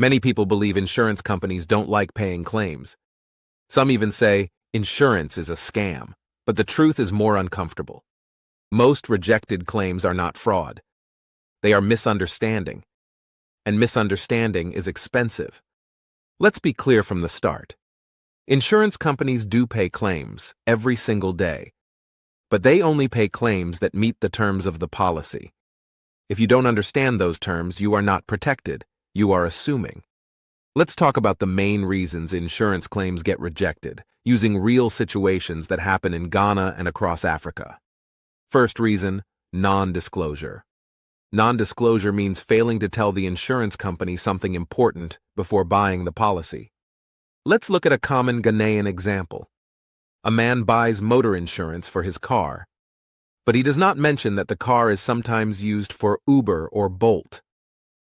Many people believe insurance companies don't like paying claims. Some even say insurance is a scam, but the truth is more uncomfortable. Most rejected claims are not fraud. They are misunderstanding, and misunderstanding is expensive. Let's be clear from the start. Insurance companies do pay claims every single day, but they only pay claims that meet the terms of the policy. If you don't understand those terms, you are not protected. You are assuming. Let's talk about the main reasons insurance claims get rejected, using real situations that happen in Ghana and across Africa. First reason, non-disclosure. Non-disclosure means failing to tell the insurance company something important before buying the policy. Let's look at a common Ghanaian example. A man buys motor insurance for his car, but he does not mention that the car is sometimes used for Uber or Bolt.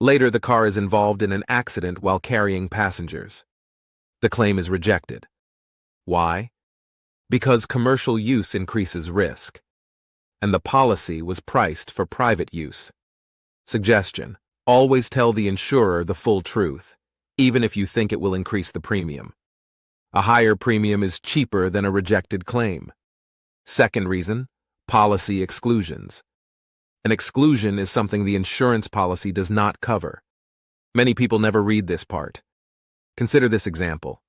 Later, the car is involved in an accident while carrying passengers. The claim is rejected. Why? Because commercial use increases risk, and the policy was priced for private use. Suggestion: always tell the insurer the full truth, even if you think it will increase the premium. A higher premium is cheaper than a rejected claim. Second reason, policy exclusions. An exclusion is something the insurance policy does not cover. Many people never read this part. Consider this example.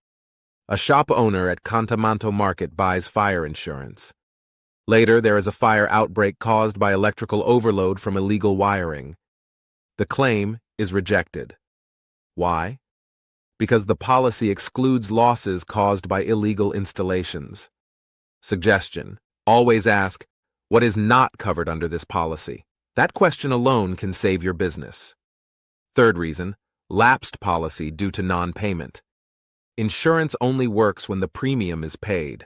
A shop owner at Kantamanto Market buys fire insurance. Later, there is a fire outbreak caused by electrical overload from illegal wiring. The claim is rejected. Why? Because the policy excludes losses caused by illegal installations. Suggestion: always ask, what is not covered under this policy? That question alone can save your business. Third reason, lapsed policy due to non-payment. Insurance only works when the premium is paid.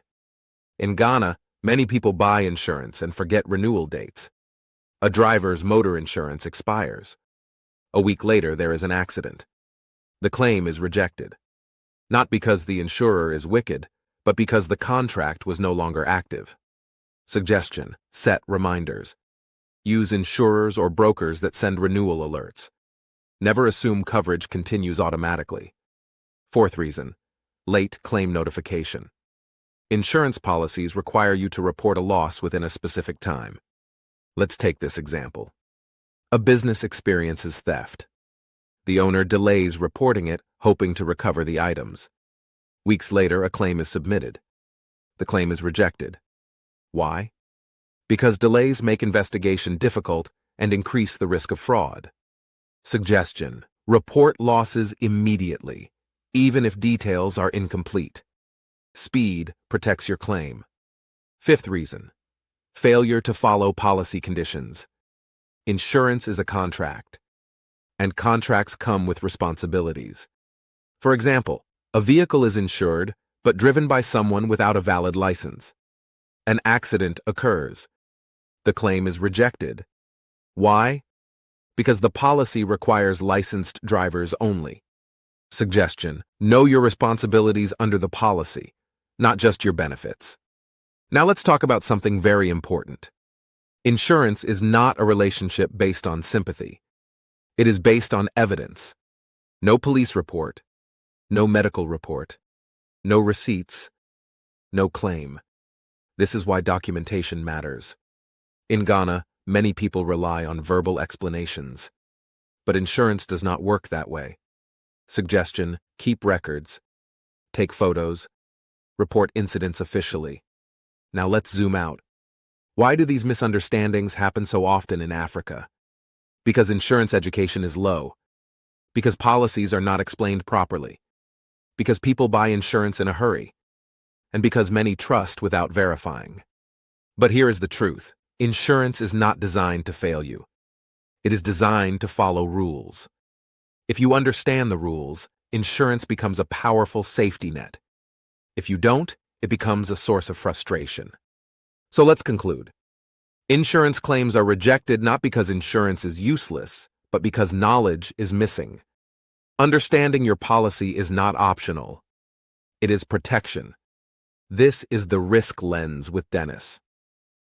In Ghana, many people buy insurance and forget renewal dates. A driver's motor insurance expires. A week later, there is an accident. The claim is rejected. Not because the insurer is wicked, but because the contract was no longer active. Suggestion: set reminders. Use insurers or brokers that send renewal alerts. Never assume coverage continues automatically. Fourth reason, late claim notification. Insurance policies require you to report a loss within a specific time. Let's take this example. A business experiences theft. The owner delays reporting it, hoping to recover the items. Weeks later, a claim is submitted. The claim is rejected. Why? Because delays make investigation difficult and increase the risk of fraud. Suggestion: report losses immediately, even if details are incomplete. Speed protects your claim. Fifth reason, failure to follow policy conditions. Insurance is a contract, and contracts come with responsibilities. For example, a vehicle is insured but driven by someone without a valid license. An accident occurs. The claim is rejected. Why? Because the policy requires licensed drivers only. Suggestion: know your responsibilities under the policy, not just your benefits. Now let's talk about something very important. Insurance is not a relationship based on sympathy. It is based on evidence. No police report, no medical report, no receipts, no claim. This is why documentation matters. In Ghana, many people rely on verbal explanations. But insurance does not work that way. Suggestion: keep records, take photos, report incidents officially. Now let's zoom out. Why do these misunderstandings happen so often in Africa? Because insurance education is low. Because policies are not explained properly. Because people buy insurance in a hurry. And because many trust without verifying. But here is the truth. Insurance is not designed to fail you. It is designed to follow rules. If you understand the rules, insurance becomes a powerful safety net. If you don't, it becomes a source of frustration. So let's conclude. Insurance claims are rejected not because insurance is useless, but because knowledge is missing. Understanding your policy is not optional. It is protection. This is the risk lens with Dennis,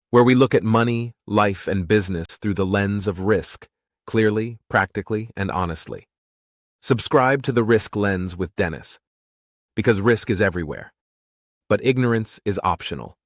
where we look at money, life, and business through the lens of risk, clearly, practically, and honestly. Subscribe to the Risk Lens with Dennis, because risk is everywhere, but ignorance is optional.